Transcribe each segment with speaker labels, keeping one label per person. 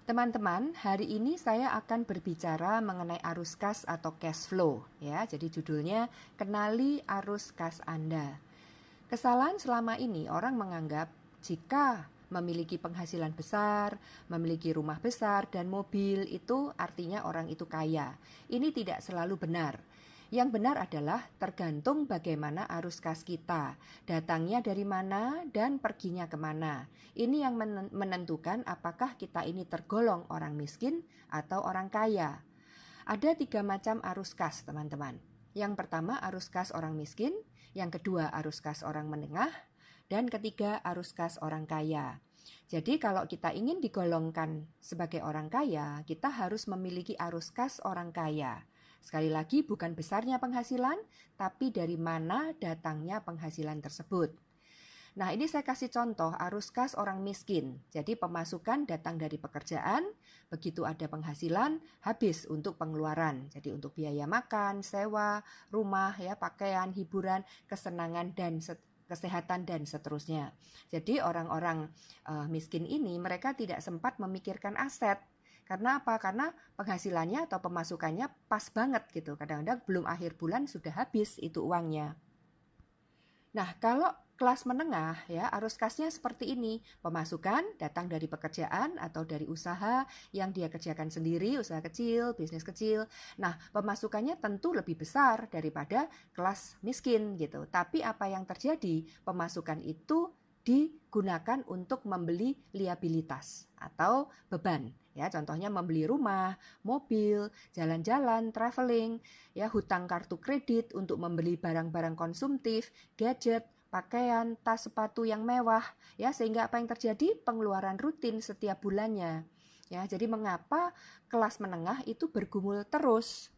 Speaker 1: Teman-teman, hari ini saya akan berbicara mengenai arus kas atau cash flow ya. Jadi judulnya kenali arus kas Anda. Kesalahan selama ini orang menganggap jika memiliki penghasilan besar, memiliki rumah besar dan mobil itu artinya orang itu kaya. Ini tidak selalu benar. Yang benar adalah tergantung bagaimana arus kas kita, datangnya dari mana dan perginya kemana. Ini yang menentukan apakah kita ini tergolong orang miskin atau orang kaya. Ada 3 macam arus kas, teman-teman. Yang pertama arus kas orang miskin, yang kedua arus kas orang menengah, dan ketiga arus kas orang kaya. Jadi kalau kita ingin digolongkan sebagai orang kaya, kita harus memiliki arus kas orang kaya. Sekali lagi bukan besarnya penghasilan, tapi dari mana datangnya penghasilan tersebut. Nah, ini saya kasih contoh arus kas orang miskin. Jadi pemasukan datang dari pekerjaan, begitu ada penghasilan, habis untuk pengeluaran. Jadi untuk biaya makan, sewa, rumah, ya, pakaian, hiburan, kesenangan, dan kesehatan dan seterusnya. Jadi orang-orang miskin ini mereka tidak sempat memikirkan aset. Karena apa? Karena penghasilannya atau pemasukannya pas banget gitu. Kadang-kadang belum akhir bulan sudah habis itu uangnya. Nah, kalau kelas menengah ya arus kasnya seperti ini. Pemasukan datang dari pekerjaan atau dari usaha yang dia kerjakan sendiri, usaha kecil, bisnis kecil. Nah, pemasukannya tentu lebih besar daripada kelas miskin gitu. Tapi apa yang terjadi? Pemasukan itu digunakan untuk membeli liabilitas atau beban. Ya, contohnya membeli rumah, mobil, jalan-jalan, traveling, ya hutang kartu kredit untuk membeli barang-barang konsumtif, gadget, pakaian, tas sepatu yang mewah, ya sehingga apa yang terjadi? Pengeluaran rutin setiap bulannya. Ya, jadi mengapa kelas menengah itu bergumul terus?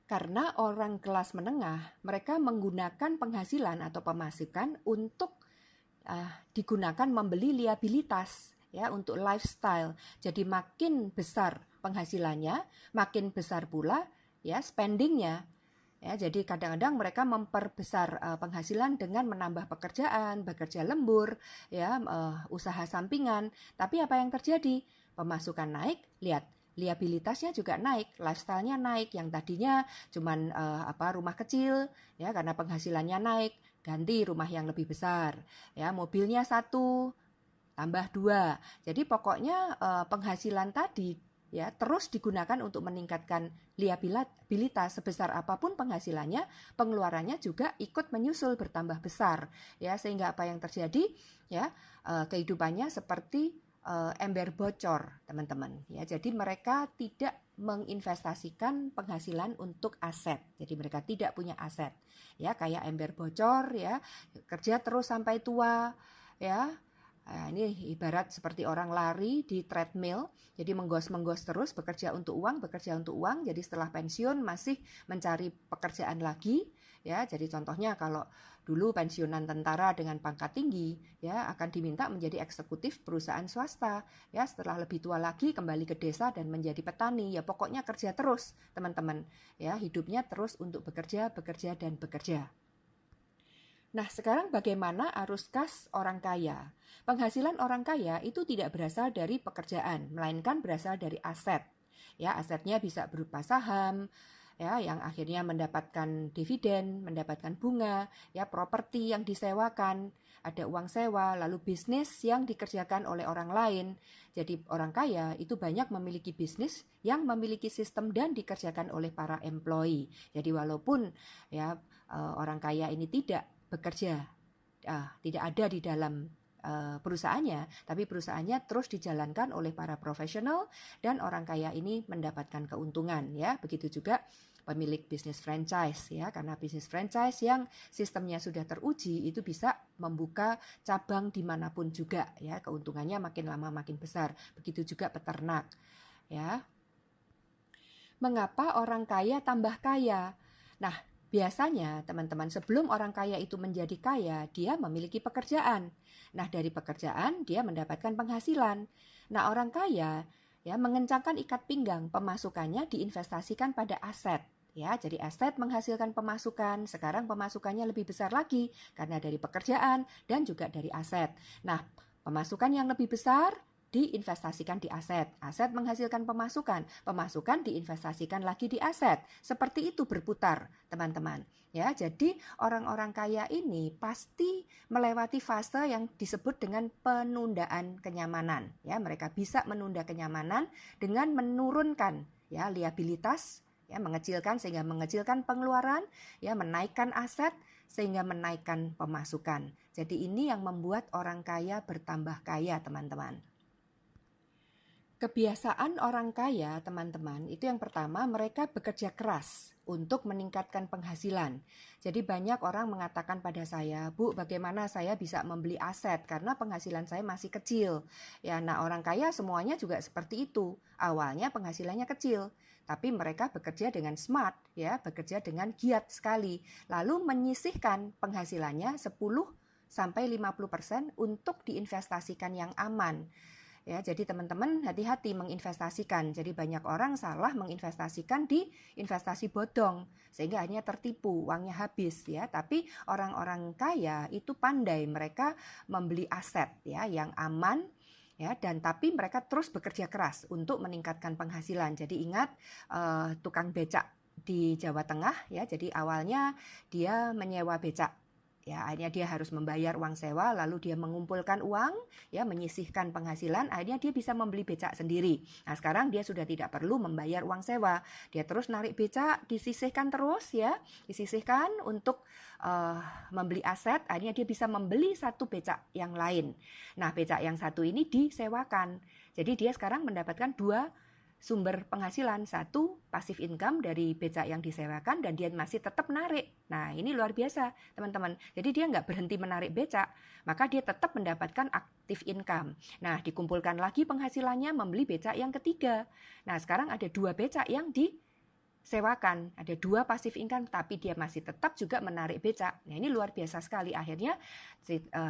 Speaker 1: Karena orang kelas menengah, mereka menggunakan penghasilan atau pemasukan untuk digunakan membeli liabilitas ya untuk lifestyle. Jadi makin besar penghasilannya, makin besar pula ya spendingnya. Ya, jadi kadang-kadang mereka memperbesar penghasilan dengan menambah pekerjaan, bekerja lembur, ya usaha sampingan. Tapi apa yang terjadi? Pemasukan naik, lihat liabilitasnya juga naik, lifestyle-nya naik. Yang tadinya cuman rumah kecil, ya karena penghasilannya naik, ganti rumah yang lebih besar. Ya mobilnya 1 tambah 2. Jadi pokoknya penghasilan tadi ya terus digunakan untuk meningkatkan liabilitas. Sebesar apapun penghasilannya, pengeluarannya juga ikut menyusul bertambah besar ya, sehingga apa yang terjadi ya kehidupannya seperti ember bocor, teman-teman ya. Jadi mereka tidak menginvestasikan penghasilan untuk aset. Jadi mereka tidak punya aset ya, kayak ember bocor ya, kerja terus sampai tua ya. Nah, ini ibarat seperti orang lari di treadmill, jadi menggos-menggos terus, bekerja untuk uang, jadi setelah pensiun masih mencari pekerjaan lagi, ya. Jadi contohnya kalau dulu pensiunan tentara dengan pangkat tinggi, ya akan diminta menjadi eksekutif perusahaan swasta, ya setelah lebih tua lagi kembali ke desa dan menjadi petani, ya pokoknya kerja terus, teman-teman, ya hidupnya terus untuk bekerja dan bekerja. Nah, sekarang bagaimana arus kas orang kaya? Penghasilan orang kaya itu tidak berasal dari pekerjaan, melainkan berasal dari aset. Ya, asetnya bisa berupa saham, ya, yang akhirnya mendapatkan dividen, mendapatkan bunga, ya, properti yang disewakan, ada uang sewa, lalu bisnis yang dikerjakan oleh orang lain. Jadi orang kaya itu banyak memiliki bisnis yang memiliki sistem dan dikerjakan oleh para employee. Jadi walaupun ya orang kaya ini tidak bekerja, tidak ada di dalam perusahaannya, tapi perusahaannya terus dijalankan oleh para profesional dan orang kaya ini mendapatkan keuntungan ya. Begitu juga pemilik bisnis franchise ya, karena bisnis franchise yang sistemnya sudah teruji itu bisa membuka cabang dimanapun juga ya, keuntungannya makin lama makin besar. Begitu juga peternak ya. Mengapa orang kaya tambah kaya? Nah, biasanya teman-teman sebelum orang kaya itu menjadi kaya, dia memiliki pekerjaan. Nah, dari pekerjaan dia mendapatkan penghasilan. Nah, orang kaya ya mengencangkan ikat pinggang, pemasukannya diinvestasikan pada aset. Ya, jadi aset menghasilkan pemasukan, sekarang pemasukannya lebih besar lagi karena dari pekerjaan dan juga dari aset. Nah, pemasukan yang lebih besar diinvestasikan di aset. Aset menghasilkan pemasukan, pemasukan diinvestasikan lagi di aset. Seperti itu berputar, teman-teman. Ya, jadi orang-orang kaya ini pasti melewati fase yang disebut dengan penundaan kenyamanan. Ya, mereka bisa menunda kenyamanan dengan menurunkan ya liabilitas, ya mengecilkan sehingga mengecilkan pengeluaran, ya menaikkan aset sehingga menaikkan pemasukan. Jadi ini yang membuat orang kaya bertambah kaya, teman-teman. Kebiasaan orang kaya, teman-teman, itu yang pertama mereka bekerja keras untuk meningkatkan penghasilan. Jadi banyak orang mengatakan pada saya, Bu, bagaimana saya bisa membeli aset karena penghasilan saya masih kecil. Ya, nah orang kaya semuanya juga seperti itu. Awalnya penghasilannya kecil, tapi mereka bekerja dengan smart, ya, bekerja dengan giat sekali. Lalu menyisihkan penghasilannya 10-50% untuk diinvestasikan yang aman. Ya, jadi teman-teman hati-hati menginvestasikan. Jadi banyak orang salah menginvestasikan di investasi bodong sehingga akhirnya tertipu, uangnya habis ya. Tapi orang-orang kaya itu pandai, mereka membeli aset ya yang aman ya, dan tapi mereka terus bekerja keras untuk meningkatkan penghasilan. Jadi ingat tukang becak di Jawa Tengah ya. Jadi awalnya dia menyewa becak. Ya, akhirnya dia harus membayar uang sewa, lalu dia mengumpulkan uang, ya menyisihkan penghasilan, akhirnya dia bisa membeli becak sendiri. Nah, sekarang dia sudah tidak perlu membayar uang sewa. Dia terus narik becak, disisihkan terus ya, disisihkan untuk membeli aset, akhirnya dia bisa membeli satu becak yang lain. Nah, becak yang satu ini disewakan. Jadi dia sekarang mendapatkan dua sumber penghasilan, satu passive income dari becak yang disewakan dan dia masih tetap menarik. Nah ini luar biasa teman-teman. Jadi dia nggak berhenti menarik becak, maka dia tetap mendapatkan active income. Nah dikumpulkan lagi penghasilannya membeli becak yang ketiga. Nah sekarang ada dua becak yang disewakan, ada dua passive income tapi dia masih tetap juga menarik becak. Nah ini luar biasa sekali. Akhirnya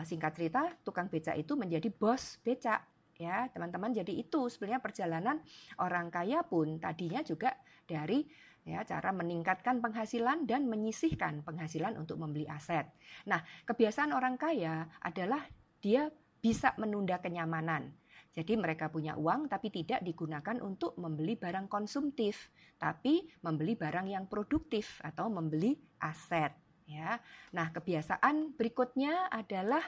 Speaker 1: singkat cerita tukang becak itu menjadi bos becak. Ya, teman-teman, jadi itu sebenarnya perjalanan orang kaya pun tadinya juga dari ya cara meningkatkan penghasilan dan menyisihkan penghasilan untuk membeli aset. Nah, kebiasaan orang kaya adalah dia bisa menunda kenyamanan. Jadi mereka punya uang tapi tidak digunakan untuk membeli barang konsumtif, tapi membeli barang yang produktif atau membeli aset. Ya, nah kebiasaan berikutnya adalah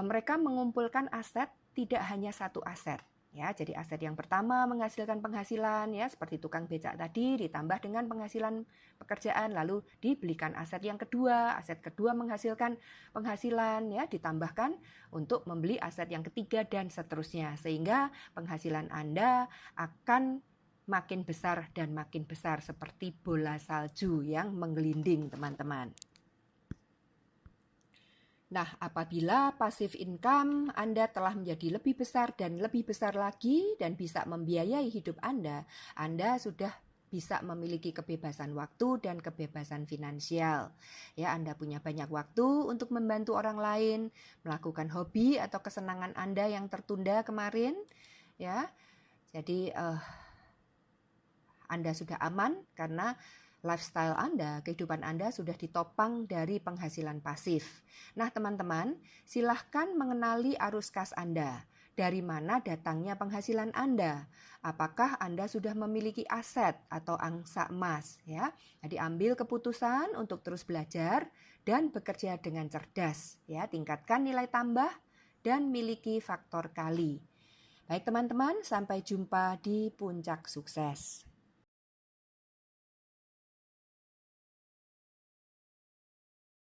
Speaker 1: mereka mengumpulkan aset. Tidak hanya satu aset ya, jadi aset yang pertama menghasilkan penghasilan ya seperti tukang becak tadi ditambah dengan penghasilan pekerjaan, lalu dibelikan aset yang kedua, aset kedua menghasilkan penghasilan ya ditambahkan untuk membeli aset yang ketiga dan seterusnya sehingga penghasilan Anda akan makin besar dan makin besar seperti bola salju yang menggelinding, teman-teman. Nah, apabila passive income Anda telah menjadi lebih besar dan lebih besar lagi dan bisa membiayai hidup Anda sudah bisa memiliki kebebasan waktu dan kebebasan finansial. Ya, Anda punya banyak waktu untuk membantu orang lain, melakukan hobi atau kesenangan Anda yang tertunda kemarin, ya. Jadi Anda sudah aman karena lifestyle Anda, kehidupan Anda sudah ditopang dari penghasilan pasif. Nah teman-teman, silahkan mengenali arus kas Anda. Dari mana datangnya penghasilan Anda? Apakah Anda sudah memiliki aset atau angsa emas? Ya, jadi ambil keputusan untuk terus belajar dan bekerja dengan cerdas. Ya, tingkatkan nilai tambah dan miliki faktor kali. Baik teman-teman, sampai jumpa di puncak sukses.